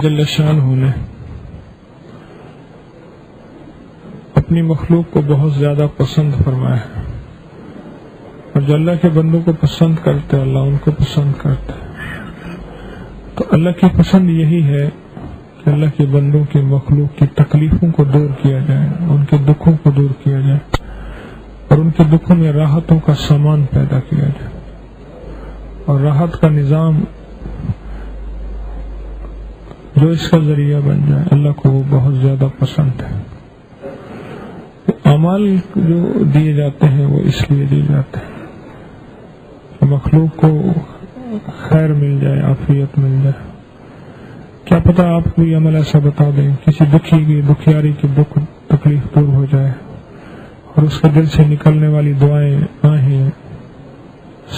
جل شانہ نے اپنی مخلوق کو بہت زیادہ پسند فرمایا ہے، اور جو اللہ کے بندوں کو پسند کرتے اللہ ان کو پسند کرتے. تو اللہ کی پسند یہی ہے کہ اللہ کے بندوں کی مخلوق کی تکلیفوں کو دور کیا جائے، ان کے دکھوں کو دور کیا جائے، اور ان کے دکھوں میں راحتوں کا سامان پیدا کیا جائے، اور راحت کا نظام جو اس کا ذریعہ بن جائے اللہ کو وہ بہت زیادہ پسند ہے. اعمال جو دیے جاتے ہیں وہ اس لیے دیے جاتے ہیں کہ مخلوق کو خیر مل جائے، عافیت مل جائے. کیا پتہ آپ کوئی عمل ایسا بتا دیں کسی دکھی کی دکھیاری کی دکھ تکلیف دور ہو جائے، اور اس کے دل سے نکلنے والی دعائیں آہیں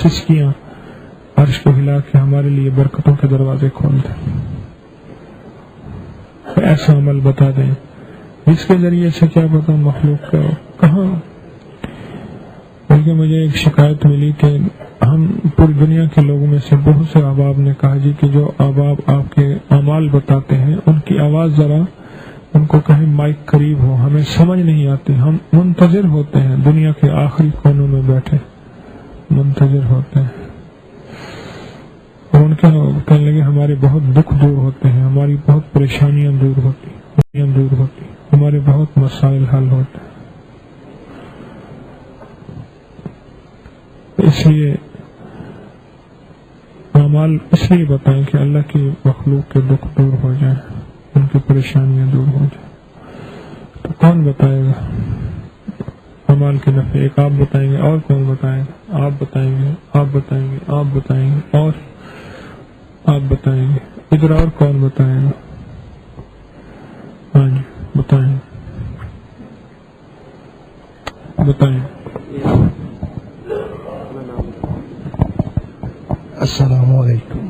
سسکیاں عرش کو ہلا کے ہمارے لیے برکتوں کے دروازے کھول دیں. ایسا عمل بتا دیں جس کے ذریعے سے کیا پتا مخلوق کا کہاں. بلکہ مجھے ایک شکایت ملی کہ ہم پوری دنیا کے لوگوں میں سے بہت سے احباب نے کہا جی کہ جو احباب آپ کے اعمال بتاتے ہیں ان کی آواز ذرا ان کو کہیں مائک قریب ہو، ہمیں سمجھ نہیں آتی. ہم منتظر ہوتے ہیں، دنیا کے آخری کونوں میں بیٹھے منتظر ہوتے ہیں. اور ان کے کہنے لگے ہمارے بہت دکھ دور ہوتے ہیں، ہماری بہت پریشانیاں دور ہوتی، ہمارے بہت مسائل حل ہوتے ہیں. اس لیے اعمال اس لیے بتائیں کہ اللہ کی مخلوق کے دکھ دور ہو جائیں، ان کی پریشانیاں دور ہو جائیں. تو کون بتائے گا اعمال کے نفع؟ ایک آپ بتائیں گے، اور کون بتائے گا؟ آپ بتائیں گے، آپ بتائیں گے، آپ بتائیں گے، اور آپ بتائیں گے. ادھر اور کون بتائے گا؟ ہاں جی بتائیں. السلام علیکم.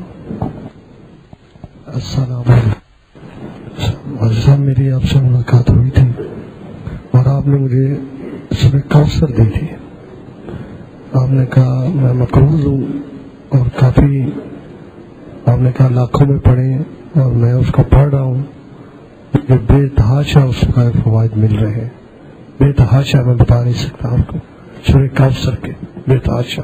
صاحب میری آپ سے ملاقات ہوئی تھی اور آپ نے مجھے سورہ کوثر دی تھی. آپ نے کہا میں مقروض ہوں اور کافی آپ نے کہا لاکھوں میں پڑھیں اور میں اس کو پڑھ رہا ہوں. یہ بے تحاشا اس کا فوائد مل رہے ہیں، بے تحاشا میں بتا نہیں سکتا آپ کو. سورہ کوثر کے بے تحاشا.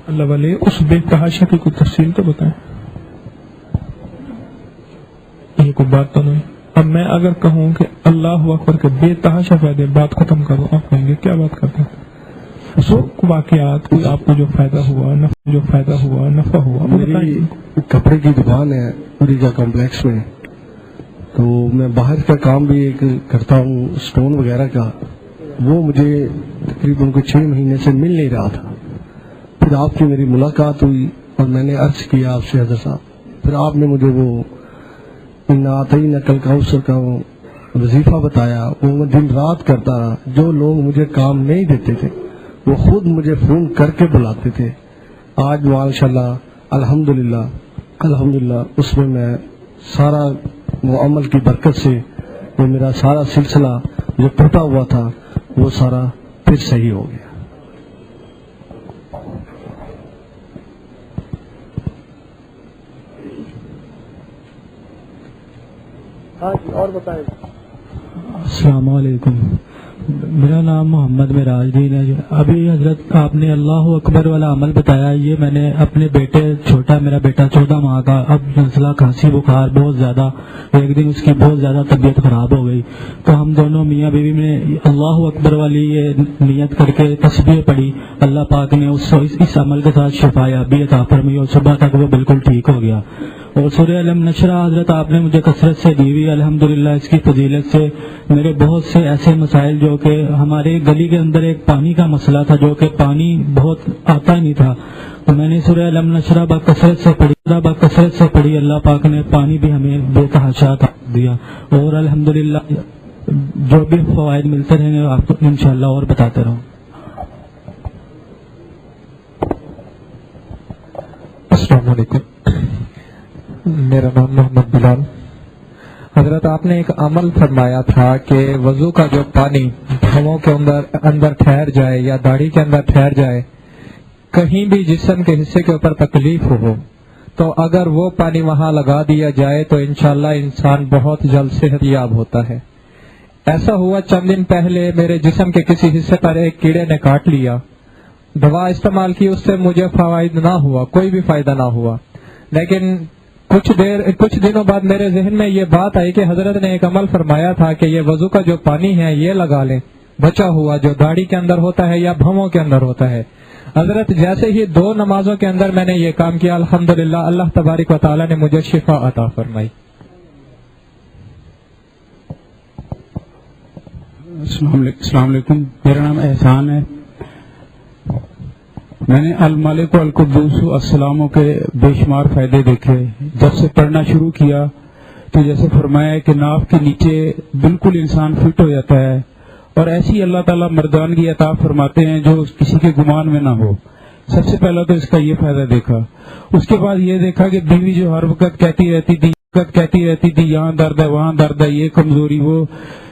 اللہ والے اس بے تحاشا کی کوئی تفصیل تو بتائیں. یہ کوئی بات تو نہیں. اب میں اگر کہوں کہ اللہ اکبر کے بے تحاشا فائدے، بات ختم کرو، آپ کہیں گے کیا بات کرتے ہیں؟ سو واقعات کوئی آپ کو جو فائدہ ہوا نفع ہوا. میری کپڑے کی دکان ہے ریجا کمپلیکس میں، تو میں باہر کا کام بھی ایک کرتا ہوں اسٹون وغیرہ کا. وہ مجھے تقریباً 6 مہینے سے مل نہیں رہا تھا. پھر آپ کی میری ملاقات ہوئی اور میں نے عرض کیا آپ سے حضرت صاحب، پھر آپ نے مجھے وہ اِنَّ الْكَوْثَرَ کا وہ وظیفہ بتایا. وہ میں دن رات کرتا رہا. جو لوگ مجھے کام نہیں دیتے تھے وہ خود مجھے فون کر کے بلاتے تھے. آج ماشاءاللہ الحمدللہ اس میں میں سارا وہ عمل کی برکت سے وہ میرا سارا سلسلہ جو ٹوٹا ہوا تھا وہ سارا پھر صحیح ہو گیا. اور بتائیں. السلام علیکم. میرا نام محمد معراج دین ہے. ابھی حضرت آپ نے اللہ اکبر والا عمل بتایا. یہ میں نے اپنے بیٹے میرا بیٹا 14 ماہ کا، اب نزلہ کھانسی بخار بہت زیادہ، ایک دن اس کی بہت زیادہ طبیعت خراب ہو گئی. تو ہم دونوں میاں بیوی نے اللہ اکبر والی یہ نیت کر کے تسبیح پڑھی. اللہ پاک نے اس عمل کے ساتھ شفا یابی عطا فرمائی اور صبح تک وہ بالکل ٹھیک ہو گیا. اور سورہ علم نشرہ حضرت آپ نے مجھے کثرت سے دی ہوئی. الحمدللہ اس کی فضیلت سے میرے بہت سے ایسے مسائل، جو کہ ہمارے گلی کے اندر ایک پانی کا مسئلہ تھا جو کہ پانی بہت آتا ہی نہیں تھا، تو میں نے سورہ علم نشرہ بکثرت سے پڑھی. اللہ پاک نے پانی بھی ہمیں بے تحاشا دیا. اور الحمدللہ جو بھی فوائد ملتے رہیں گے آپ کو انشاءاللہ اور بتاتے رہوں. السلام علیکم. میرا نام محمد بلال. حضرت آپ نے ایک عمل فرمایا تھا کہ وضو کا جو پانی بھووں کے اندر ٹھہر جائے یا داڑھی کے اندر ٹھہر جائے، کہیں بھی جسم کے حصے کے اوپر تکلیف ہو تو اگر وہ پانی وہاں لگا دیا جائے تو انشاءاللہ انسان بہت جلد صحت یاب ہوتا ہے۔ ایسا ہوا چند دن پہلے میرے جسم کے کسی حصے پر ایک کیڑے نے کاٹ لیا، دوا استعمال کی، اس سے مجھے فوائد نہ ہوا، کوئی بھی فائدہ نہ ہوا، لیکن کچھ دنوں بعد میرے ذہن میں یہ بات آئی کہ حضرت نے ایک عمل فرمایا تھا کہ یہ وضو کا جو پانی ہے یہ لگا لیں، بچا ہوا جو داڑھی کے اندر ہوتا ہے یا بھووں کے اندر ہوتا ہے۔ حضرت جیسے ہی 2 نمازوں کے اندر میں نے یہ کام کیا، الحمدللہ اللہ تبارک و تعالی نے مجھے شفا عطا فرمائی۔ السلام علیکم، میرا نام احسان ہے۔ میں نے المالک القدوس السلاموں کے بے شمار فائدے دیکھے۔ جب سے پڑھنا شروع کیا تو جیسے فرمایا کہ ناف کے نیچے بالکل انسان فٹ ہو جاتا ہے، اور ایسی اللہ تعالیٰ مردانگی عطا فرماتے ہیں جو کسی کے گمان میں نہ ہو۔ سب سے پہلا تو اس کا یہ فائدہ دیکھا۔ اس کے بعد یہ دیکھا کہ بیوی جو ہر وقت کہتی رہتی تھی یہاں درد ہے وہاں درد ہے، یہ کمزوری، وہ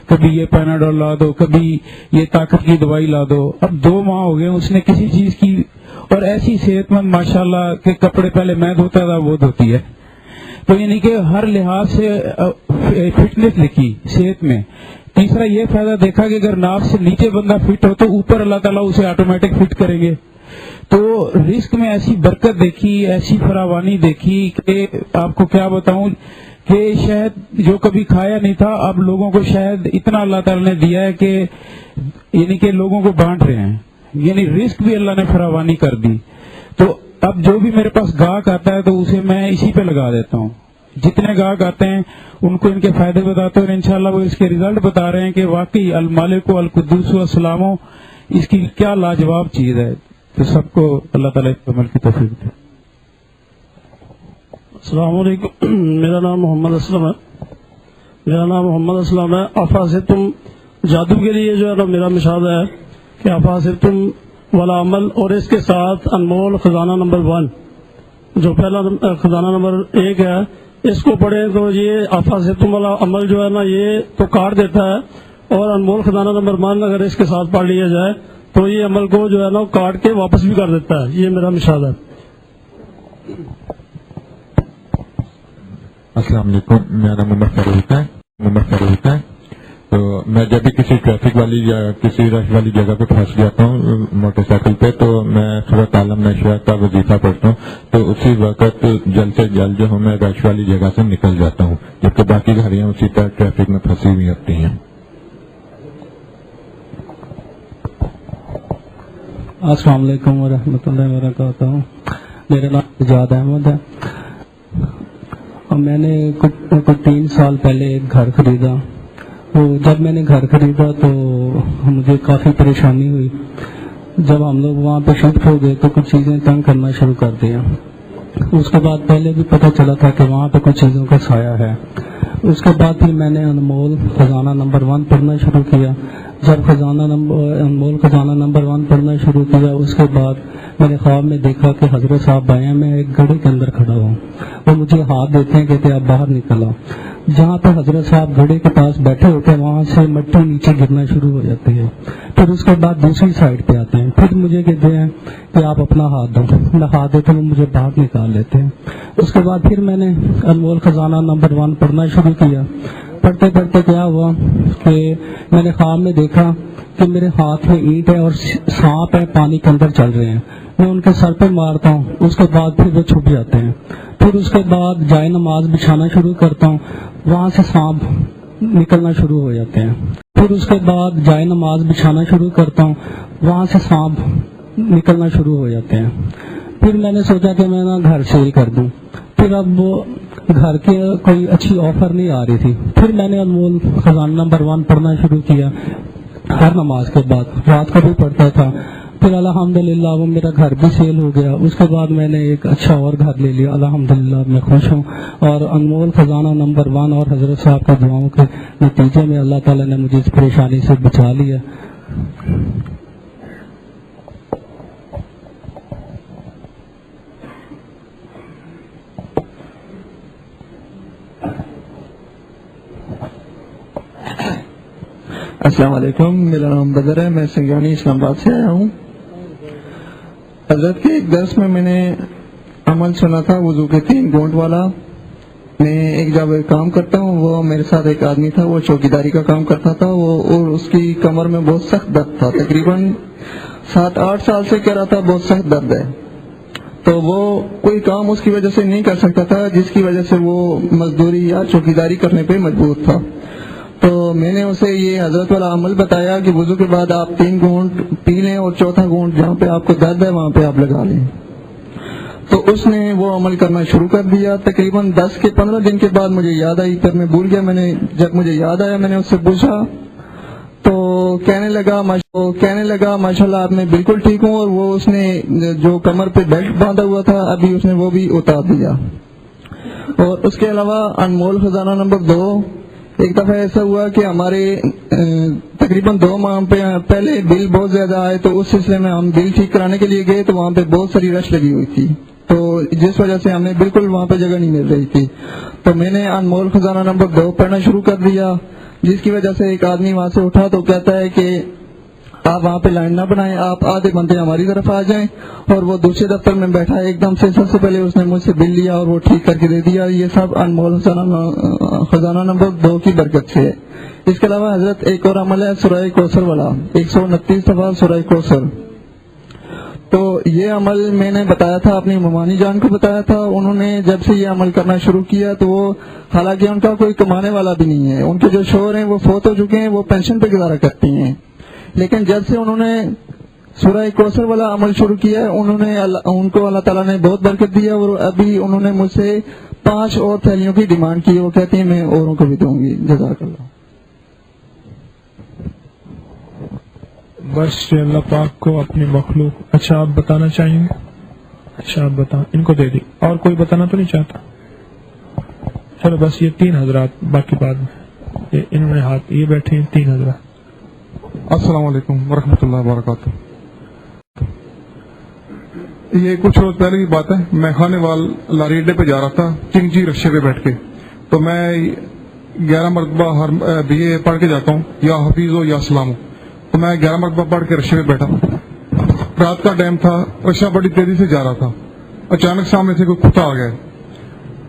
کبھی یہ پیناڈول لا دو، کبھی یہ طاقت کی دوائی لا دو۔ اب 2 ماہ ہو گئے اس نے کسی چیز کی، اور ایسی صحت مند ماشاءاللہ کہ کپڑے پہلے میں دھوتا تھا وہ دھوتی ہے، تو یعنی کہ ہر لحاظ سے فٹنس دیکھی صحت میں۔ تیسرا یہ فائدہ دیکھا کہ اگر ناف سے نیچے بندہ فٹ ہو تو اوپر اللہ تعالیٰ اسے آٹومیٹک فٹ کریں گے۔ تو رزق میں ایسی برکت دیکھی، ایسی فراوانی دیکھی کہ آپ کو کیا بتاؤں کہ شہد جو کبھی کھایا نہیں تھا، اب لوگوں کو شہد اتنا اللہ تعالیٰ نے دیا ہے کہ یعنی کہ لوگوں کو بانٹ رہے ہیں، یعنی رزق بھی اللہ نے فراوانی کر دی۔ تو اب جو بھی میرے پاس گاہک آتا ہے تو اسے میں اسی پہ لگا دیتا ہوں۔ جتنے گاہک آتے ہیں ان کو ان کے فائدے بتاتے ہیں، اور انشاءاللہ وہ اس کے ریزلٹ بتا رہے ہیں کہ واقعی المالک القدوس السلاموں اس کی کیا لاجواب چیز ہے۔ تو سب کو اللہ تعالیٰ اس عمل کی توفیق دے۔ السلام علیکم، میرا نام محمد اسلم ہے۔ افاسبتم جادو کے لیے جو ہے نا میرا مشاہدہ ہے کہ افاسبتم والا عمل، اور اس کے ساتھ انمول خزانہ نمبر 1 جو پہلا خزانہ نمبر 1 ہے، اس کو پڑھیں تو یہ افاسبتم والا عمل جو ہے نا یہ تو کاٹ دیتا ہے، اور انمول خزانہ نمبر 1 اگر اس کے ساتھ پڑھ لیا جائے تو یہ عمل کو جو ہے نا کاٹ کے واپس بھی کر دیتا ہے۔ یہ میرا مشاہدہ ہے۔ السلام علیکم، میرا نام عمر فاروق ہے۔ تو میں جب بھی کسی ٹریفک والی یا کسی رش والی جگہ پہ پھنس جاتا ہوں موٹر سائیکل پہ، تو میں سورۃ عالم نشر کا وظیفہ پڑھتا ہوں، تو اسی وقت جلد سے جلد جو ہوں میں رش والی جگہ سے نکل جاتا ہوں، جبکہ باقی گاڑیاں اسی طرح ٹریفک میں پھنسی ہوئی ہوتی ہیں۔ السلام علیکم ورحمۃ اللہ وبرکاتہ۔ میرا نام اجاد احمد ہے، اور میں نے کچھ 3 سال پہلے ایک گھر خریدا۔ تو جب میں نے گھر خریدا تو مجھے کافی پریشانی ہوئی۔ جب ہم لوگ وہاں پہ شفٹ ہو گئے تو کچھ چیزیں تنگ کرنا شروع کر دیا۔ اس کے بعد پہلے بھی پتہ چلا تھا کہ وہاں پہ کچھ چیزوں کا سایہ ہے۔ اس کے بعد پھر میں نے انمول خزانہ نمبر 1 پڑھنا شروع کیا۔ جب انمول خزانہ نمبر 1 پڑھنا شروع کیا، اس کے بعد میں نے خواب میں دیکھا کہ حضرت صاحب آئے، میں ایک گھڑے کے اندر کھڑا ہوں، وہ مجھے ہاتھ دیتے ہیں، کہتے آپ باہر نکل آؤ۔ جہاں پہ حضرت صاحب گھڑے کے پاس بیٹھے ہوتے ہیں وہاں سے مٹی نیچے گرنا شروع ہو جاتی ہے۔ پھر اس کے بعد دوسری سائڈ پہ آتے ہیں، پھر مجھے کہتے ہیں کہ آپ اپنا ہاتھ دو، میں ہاتھ دیتا ہوں، مجھے باہر نکال لیتے ہیں۔ اس کے بعد پھر میں نے انمول خزانہ نمبر 1 پڑھنا شروع کیا۔ پڑھتے پڑھتے کیا ہوا کہ میں نے خواب میں دیکھا کہ میرے ہاتھ میں اینٹ ہے اور سانپ ہے، پانی کے اندر چل رہے ہیں، میں ان کے سر پہ مارتا ہوں، اس کے بعد پھر وہ چھپ جاتے ہیں۔ پھر اس کے بعد جائے نماز بچھانا شروع کرتا ہوں، وہاں سے سانپ نکلنا شروع ہو جاتے ہیں۔ پھر اس کے بعد جائے نماز بچھانا شروع کرتا ہوں، وہاں سے سانپ نکلنا شروع ہو جاتے ہیں۔ پھر میں نے سوچا کہ میں نا گھر سیل کر دوں۔ پھر اب وہ گھر کی کوئی اچھی آفر نہیں آ رہی تھی۔ پھر میں نے انمول خزانہ نمبر 1 پڑھنا شروع کیا، ہر نماز کے بعد رات کو بھی پڑھتا تھا۔ پھر الحمدللہ وہ میرا گھر بھی سیل ہو گیا۔ اس کے بعد میں نے ایک اچھا اور گھر لے لیا، الحمدللہ میں خوش ہوں۔ اور انمول خزانہ نمبر 1 اور حضرت صاحب کے دعاؤں کے نتیجے میں اللہ تعالیٰ نے مجھے اس پریشانی سے بچا لیا۔ السلام علیکم، میرا نام بدر ہے، میں سنگانی اسلام آباد سے آیا ہوں. حضرت کے ایک درس میں نے عمل سنا تھا وضو کے 3 گھونٹ والا. میں ایک جگہ کام کرتا ہوں، وہ میرے ساتھ ایک آدمی تھا، وہ چوکیداری کا کام کرتا تھا، اور اس کی کمر میں بہت سخت درد تھا. تقریباً 7-8 سال سے کہہ رہا تھا بہت سخت درد ہے. تو وہ کوئی کام اس کی وجہ سے نہیں کر سکتا تھا، جس کی وجہ سے وہ مزدوری یا چوکیداری کرنے پہ مجبور تھا. تو میں نے اسے یہ حضرت والا عمل بتایا کہ وضو کے بعد آپ 3 گھونٹ پی لیں اور چوتھا گھونٹ جہاں پہ آپ کو درد ہے وہاں پہ آپ لگا لیں. تو اس نے وہ عمل کرنا شروع کر دیا. تقریباً 10 کے 15 دن کے بعد مجھے یاد آئی، پھر میں بھول گیا. جب مجھے یاد آیا میں نے اس سے پوچھا تو کہنے لگا ماشاءاللہ آپ نے بالکل ٹھیک ہوں. اور وہ اس نے جو کمر پہ بیلٹ باندھا ہوا تھا ابھی اس نے وہ بھی اتار دیا. اور اس کے علاوہ انمول خزانہ نمبر 2، ایک دفعہ ایسا ہوا کہ ہمارے تقریباً 2 ماہ پہلے بل بہت زیادہ آئے، تو اس سلسلے میں ہم بل ٹھیک کرانے کے لیے گئے تو وہاں پہ بہت ساری رش لگی ہوئی تھی، تو جس وجہ سے ہمیں بالکل وہاں پہ جگہ نہیں مل رہی تھی. تو میں نے انمول خزانہ نمبر 2 پڑھنا شروع کر دیا، جس کی وجہ سے ایک آدمی وہاں سے اٹھا تو کہتا ہے کہ آپ وہاں پہ لائن نہ بنائیں، آپ آدھے بندے ہماری طرف آ جائیں. اور وہ دوسرے دفتر میں بیٹھا ایک دم سے سب سے پہلے اس نے مجھ سے بل لیا اور وہ ٹھیک کر کے دے دیا. یہ سب انمول خزانہ نمبر 2 کی برکت سے ہے. اس کے علاوہ حضرت ایک اور عمل ہے سورہ کوثر والا، 129 دفعہ سورہ کوثر. تو یہ عمل میں نے بتایا تھا، اپنی ممانی جان کو بتایا تھا. انہوں نے جب سے یہ عمل کرنا شروع کیا تو وہ، حالانکہ ان کا کوئی کمانے والا بھی نہیں ہے، ان کے جو شوہر ہیں وہ فوت ہو چکے ہیں، وہ پینشن پہ گزارا کرتی ہیں، لیکن جب سے انہوں نے سورہ کوثر والا عمل شروع کیا ہے ان کو اللہ تعالیٰ نے بہت برکت دیا. اور ابھی انہوں نے مجھ سے 5 اور تھیلیوں کی ڈیمانڈ کی ہے، وہ کہتی ہیں میں اوروں کو بھی دوں گی. جزاک اللہ. بس اللہ پاک کو اپنی مخلوق. اچھا آپ بتانا چاہیں گے؟ اچھا آپ بتائیں، ان کو دے دی. اور کوئی بتانا تو نہیں چاہتا؟ چلو بس یہ 3 حضرات، باقی بعد میں. انہوں نے ہاتھ، یہ بیٹھے ہیں 3 حضرات. السلام علیکم ورحمۃ اللہ وبرکاتہ. یہ کچھ روز پہلے کی بات ہے، میں خانے وال لاری اڈے پہ جا رہا تھا چنگجی رکشے پہ بیٹھ کے. تو میں 11 مرتبہ ہر BA پڑھ کے جاتا ہوں، یا حفیظ ہو یا اسلام ہو. تو میں 11 مرتبہ پڑھ کے رکشے پہ بیٹھا. رات کا ٹائم تھا، رکشہ بڑی تیزی سے جا رہا تھا. اچانک سامنے سے کوئی کتا آ گیا.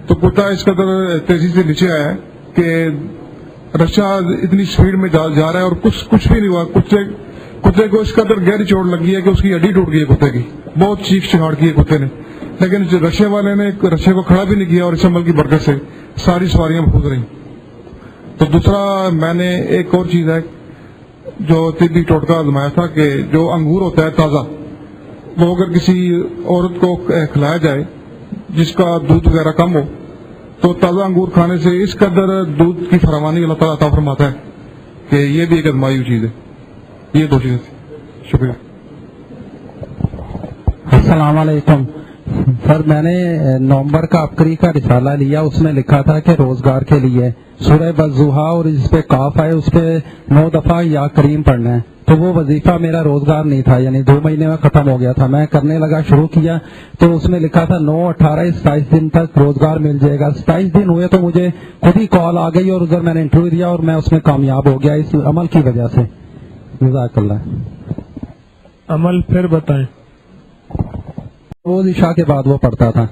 تو کتا اس قدر تیزی سے نیچے آیا ہے کہ رکشہ اتنی سپیڈ میں جا رہا ہے اور کچھ بھی نہیں ہوا. کتے کو اس قدر گہری چوٹ لگی ہے کہ اس کی ہڈی ٹوٹ گئی ہے کتے کی. بہت چیخ چہاڑ کی ہے کتے نے، لیکن رکشے والے نے رکشے کو کھڑا بھی نہیں کیا، اور اس عمل کی برکت سے ساری سواریاں محفوظ رہیں. تو دوسرا میں نے ایک اور چیز ہے جو طبی ٹوٹکا آزمایا تھا کہ جو انگور ہوتا ہے تازہ، وہ اگر کسی عورت کو کھلایا جائے جس کا دودھ وغیرہ کم ہو، تو تازہ انگور کھانے سے اس قدر دودھ کی فراوانی اللہ تعالیٰ عطا فرماتا ہے کہ یہ بھی ایک آزمائی ہوئی چیز ہے. یہ 2 چیزیں تھیں. شکریہ. السلام علیکم سر. میں نے نومبر کا عبقری کا رسالہ لیا، اس میں لکھا تھا کہ روزگار کے لیے سورہ والضحیٰ اور جس پہ کاف ہے اس پہ 9 دفعہ یا کریم پڑھنا ہے. تو وہ وظیفہ میرا روزگار نہیں تھا، یعنی 2 مہینے میں ختم ہو گیا تھا. میں کرنے لگا، شروع کیا تو اس میں لکھا تھا 9، 18، 27 دن تک روزگار مل جائے گا. 27 دن ہوئے تو مجھے خود ہی کال آ گئی اور ادھر میں نے انٹرویو دیا اور میں اس میں کامیاب ہو گیا اس عمل کی وجہ سے. جزاک اللہ. عمل پھر بتائیں. روز عشاء کے بعد وہ پڑھتا تھا،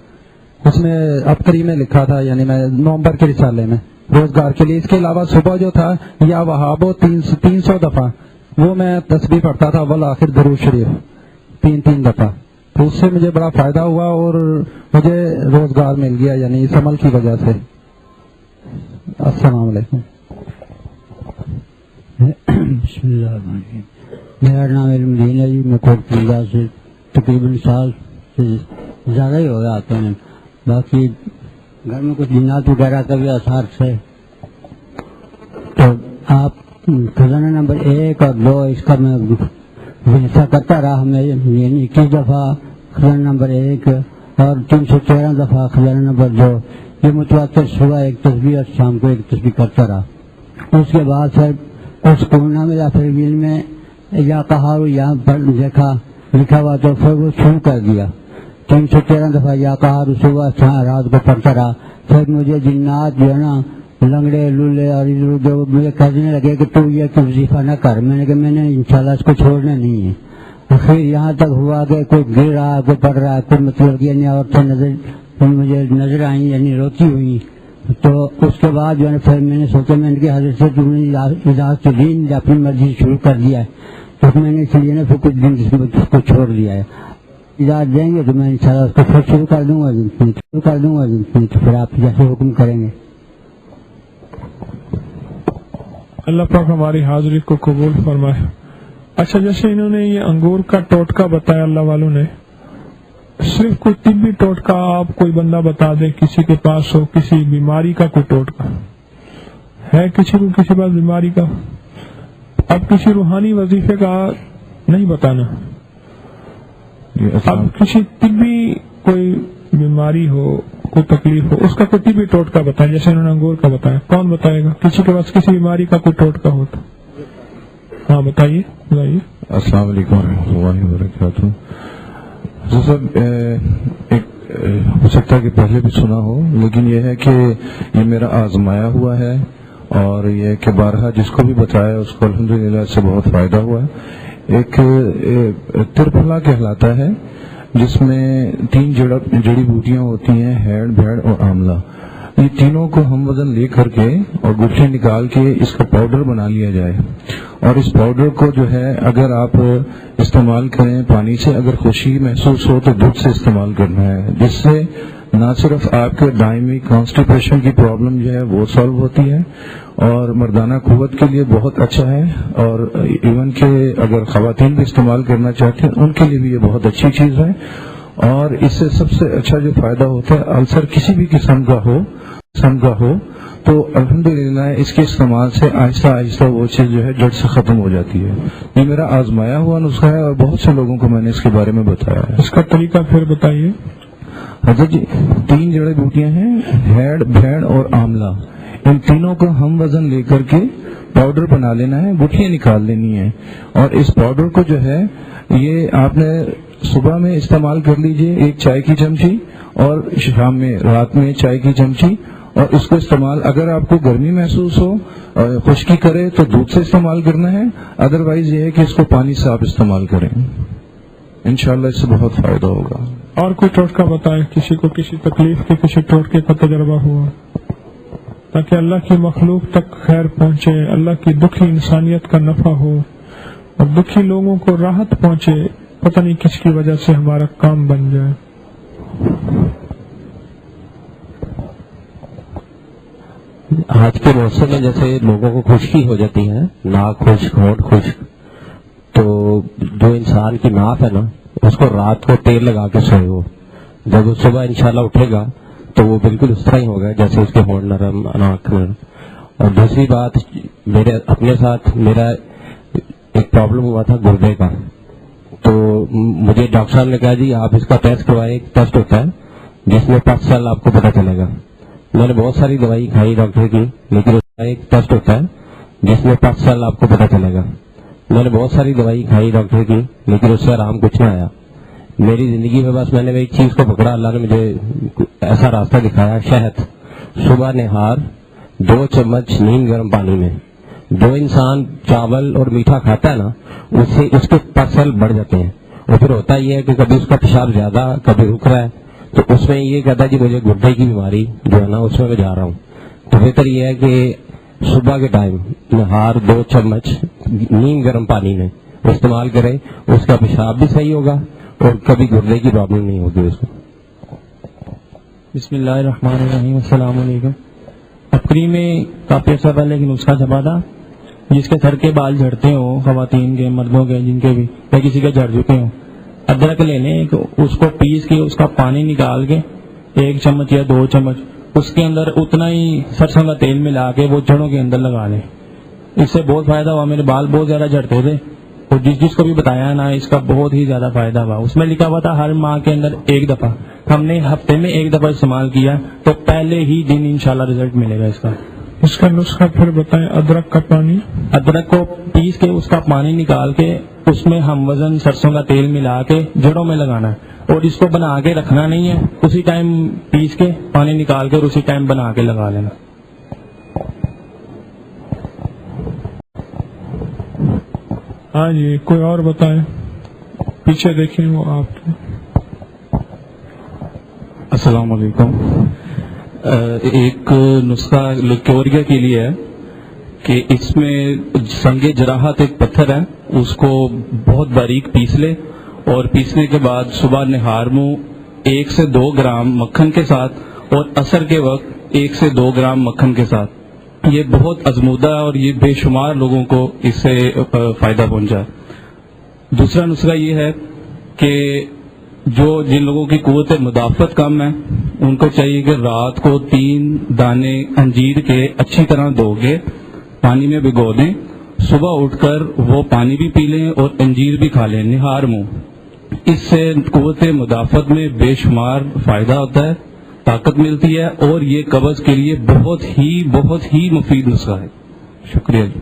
اس میں عبقری میں لکھا تھا، یعنی میں نومبر کے رسالے میں روزگار کے لیے. اس کے علاوہ صبح جو تھا یا وہابو 300 دفعہ وہ میں تسبیح پڑھتا تھا، اول آخر درود شریف 3 دفعہ. تو اس سے مجھے بڑا فائدہ ہوا اور مجھے روزگار مل گیا، یعنی اس عمل کی وجہ سے. السلام علیکم. بسم اللہ الرحمن الرحیم. میرا نام علم دین ہے جی. میں کوٹ پنجاب سے تقریباً سال سے زیادہ ہی ہو گیا آتے ہیں. باقی گھر میں کچھ جنات وغیرہ کا بھی اثار سے. تو آپ خزانہ نمبر 1 اور 2 اس کا میں حصہ کرتا رہا. ہمیں یعنی 21 دفعہ خزانہ نمبر 1 اور 313 دفعہ خزانہ نمبر 2. یہ متواتر صبح ایک تسبیح اور شام کو ایک تسبیح کرتا رہا. اس کے بعد پھر اس کورونا میں یا پھر ویل میں یا کہا یہاں پر دیکھا لکھا ہوا تو پھر وہ شروع کر دیا. 313 دفعہ یا کہا صبح رات کو پڑھتا رہا. پھر مجھے جنات جو ہے نا لنگڑے لولے اور جو مجھے کہنے لگے کہ تو یہ وظیفہ نہ کر. میں نے کہا میں نے انشاءاللہ اس کو چھوڑنا نہیں ہے. آخر یہاں تک ہوا کہ کوئی گر رہا کوئی پڑ رہا کوئی مطلب یعنی عورتیں مجھے نظر آئیں یعنی روتی ہوئی. تو اس کے بعد جو ہے پھر میں نے سوچا میں نے کہ حضرت سے تم نے اجازت تو دی اپنی مرضی شروع کر دیا ہے. تو میں نے اس لیے نا پھر کچھ دن اس کو چھوڑ دیا ہے. اجازت دیں گے تو میں انشاءاللہ اس کو پھر شروع کر دوں گا تو پھر آپ جیسے حکم کریں گے. اللہ پاک ہماری حاضری کو قبول فرمائے. اچھا جیسے انہوں نے یہ انگور کا ٹوٹکا بتایا اللہ والوں نے, صرف کوئی طبی ٹوٹکا آپ کوئی بندہ بتا دے کسی کے پاس ہو, کسی بیماری کا کوئی ٹوٹکا ہے کسی کو کسی پاس بیماری کا, اب کسی روحانی وظیفے کا نہیں بتانا, اب کسی طبی کوئی بیماری ہو کوئی تکلیف ہو اس کا کوئی طبی ٹوٹکا بتائیں جیسے انہوں نے انگور کا بتایا. کون بتائے گا کسی کے پاس کسی بیماری کا کوئی ٹوٹکا ہو تو؟ ہاں بتائیے. السلام علیکم ورحمۃ اللہ وبرکاتہ. صاحب ایک ہو سکتا ہے کہ پہلے بھی سنا ہو, لیکن یہ ہے کہ یہ میرا آزمایا ہوا ہے اور یہ کہ بارہا جس کو بھی بتایا اس کو الحمدللہ اس سے بہت فائدہ ہوا ہے. ایک ترپلا کہلاتا ہے جس میں 3 جڑی بوٹیاں ہوتی ہیں, ہیڑ بھیڑ اور آملہ. یہ تینوں کو ہم وزن لے کر کے اور گٹھلی نکال کے اس کا پاؤڈر بنا لیا جائے, اور اس پاؤڈر کو جو ہے اگر آپ استعمال کریں پانی سے, اگر خوشی محسوس ہو تو دودھ سے استعمال کرنا ہے, جس سے نہ صرف آپ کے دائمی کانسٹیپیشن کی پرابلم جو ہے وہ سالو ہوتی ہے اور مردانہ قوت کے لیے بہت اچھا ہے, اور ایون کہ اگر خواتین بھی استعمال کرنا چاہتے ہیں ان کے لیے بھی یہ بہت اچھی چیز ہے. اور اس سے سب سے اچھا جو فائدہ ہوتا ہے السر کسی بھی قسم کا ہو تو الحمدللہ اس کے استعمال سے آہستہ آہستہ وہ چیز جو ہے جڑ سے ختم ہو جاتی ہے. یہ میرا آزمایا ہوا نسخہ ہے اور بہت سے لوگوں کو میں نے اس کے بارے میں بتایا ہے. اس کا طریقہ پھر بتائیے. حضرت جی 3 جڑی بوٹیاں ہیں, ہیڑ بھیڑ اور آملہ. ان تینوں کو ہم وزن لے کر کے پاؤڈر بنا لینا ہے, گٹھلیاں نکال لینی ہیں, اور اس پاؤڈر کو جو ہے یہ آپ نے صبح میں استعمال کر لیجئے 1 چائے کی چمچی, اور شام میں رات میں چائے کی چمچی. اور اس کو استعمال اگر آپ کو گرمی محسوس ہو خشکی کرے تو دودھ سے استعمال کرنا ہے, ادروائز یہ ہے کہ اس کو پانی سے آپ استعمال کریں, انشاءاللہ اس سے بہت فائدہ ہوگا. اور کوئی ٹوٹکا بتائے کسی کو کسی تکلیف کے کسی ٹوٹکے کا تجربہ ہوا, تاکہ اللہ کی مخلوق تک خیر پہنچے, اللہ کی دکھی انسانیت کا نفع ہو اور دکھی لوگوں کو راحت پہنچے, پتہ نہیں کس کی وجہ سے ہمارا کام بن جائے. آج کے موسم میں جیسے لوگوں کو خشکی ہو جاتی ہے, ناک خشک ہونٹ خشک, تو جو انسان کی ناک ہے نا اس کو رات کو تیل لگا کے سوئے ہو, جب وہ صبح انشاءاللہ اٹھے گا تو وہ بالکل اس طرح ہی ہوگا جیسے اس کے ہونٹ نرم ناک نرم. اور دوسری بات میرے اپنے ساتھ میرا ایک پرابلم ہوا تھا گردے کا, تو مجھے ڈاکٹر صاحب نے کہا جی آپ اس کا ٹیسٹ کروائے, ایک ٹیسٹ ہوتا ہے جس میں 5 سال آپ کو پتہ چلے گا. میں نے بہت ساری دوائی کھائی ڈاکٹر کی, لیکن اس کا ایک ٹیسٹ ہوتا ہے جس میں 5 سال آپ کو پتہ چلے گا. میں نے بہت ساری دوائی کھائی ڈاکٹر کی, لیکن اس سے آرام کچھ نہ آیا. میری زندگی میں بس میں نے ایک چیز کو پکڑا, اللہ نے مجھے ایسا راستہ دکھایا, شہد صبح نہار 2 چمچ نیم گرم پانی میں. جو انسان چاول اور میٹھا کھاتا ہے نا اس سے اس کے پسل بڑھ جاتے ہیں, اور پھر ہوتا یہ ہے کہ کبھی اس کا پیشاب زیادہ کبھی رک رہا ہے, تو اس میں یہ کہتا ہے کہ مجھے گردے کی بیماری جو ہے نا اس میں جا رہا ہوں. تو بہتر یہ ہے کہ صبح کے ٹائم نہار 2 چمچ نیم گرم پانی میں استعمال کریں, اس کا پیشاب بھی صحیح ہوگا اور کبھی گردے کی پرابلم نہیں ہوگی اس کو. بسم اللہ الرحمن الرحیم. السلام علیکم. اپری میں کافی عرصہ پہلے ایک نسخہ چھپا تھا جس کے سر کے بال جھڑتے ہوں, خواتین کے مردوں کے جن کے بھی یا کسی کے جھڑ چکے ہوں, ادرک لینے اس کو پیس کے اس کا پانی نکال کے 1 چمچ یا 2 چمچ اس کے اندر اتنا ہی سرسوں کا تیل ملا کے وہ جڑوں کے اندر لگا لیں. اس سے بہت فائدہ ہوا. میرے بال بہت زیادہ جھڑتے تھے اور جس کو بھی بتایا نا اس کا بہت ہی زیادہ فائدہ ہوا. اس میں لکھا ہوا تھا ہر ماہ کے اندر 1 دفعہ, ہم نے ہفتے میں 1 دفعہ استعمال کیا تو پہلے ہی دن انشاءاللہ رزلٹ ملے گا اس کا. اس کا نسخہ پھر بتائیں. ادرک کا پانی, ادرک کو پیس کے اس کا پانی نکال کے اس میں ہم وزن سرسوں کا تیل ملا کے جڑوں میں لگانا ہے, اور اس کو بنا کے رکھنا نہیں ہے, اسی ٹائم پیس کے پانی نکال کے اور اسی ٹائم بنا کے لگا لینا. ہاں جی کوئی اور بتائیں, پیچھے دیکھیں وہ آپ. السلام علیکم. ایک نسخہ لیکوریا کے لیے ہے کہ اس میں سنگ جراحت ایک پتھر ہے, اس کو بہت باریک پیس لے اور پیسنے کے بعد صبح نہار منہ 1 سے 2 گرام مکھن کے ساتھ اور عصر کے وقت 1 سے 2 گرام مکھن کے ساتھ. یہ بہت ازمودہ ہے اور یہ بے شمار لوگوں کو اس سے فائدہ پہنچا ہے. دوسرا نسخہ یہ ہے کہ جن لوگوں کی قوت مدافعت کم ہے ان کو چاہیے کہ رات کو 3 دانے انجیر کے اچھی طرح دھو کے پانی میں بھگو دیں, صبح اٹھ کر وہ پانی بھی پی لیں اور انجیر بھی کھا لیں نہار منہ. اس سے قوت مدافعت میں بے شمار فائدہ ہوتا ہے, طاقت ملتی ہے اور یہ قبض کے لیے بہت ہی مفید نسخہ ہے. شکریہ جی.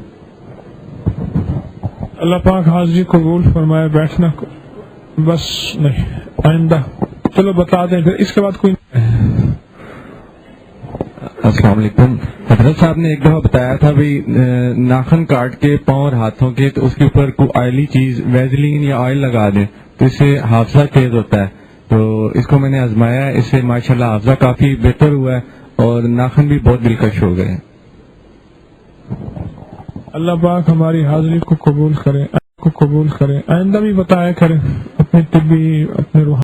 اللہ پاک حاضری قبول فرمائے. بیٹھنا بس نہیں, آئندہ چلو بتا دیں پھر اس کے بعد کوئی. السلام علیکم. حضرت صاحب نے ایک دفعہ بتایا تھا بھی ناخن کاٹ کے پاؤں اور ہاتھوں کے تو اس کے اوپر کوئی آئلی چیز ویزلین یا آئل لگا دیں تو اس سے حافظہ تیز ہوتا ہے. تو اس کو میں نے آزمایا ہے, اس سے ماشاءاللہ حافظہ کافی بہتر ہوا ہے اور ناخن بھی بہت دلکش ہو گئے. اللہ پاک ہماری حاضری کو قبول کرے, آئندہ بھی بتایا کریں اپنے طبی اپنے روح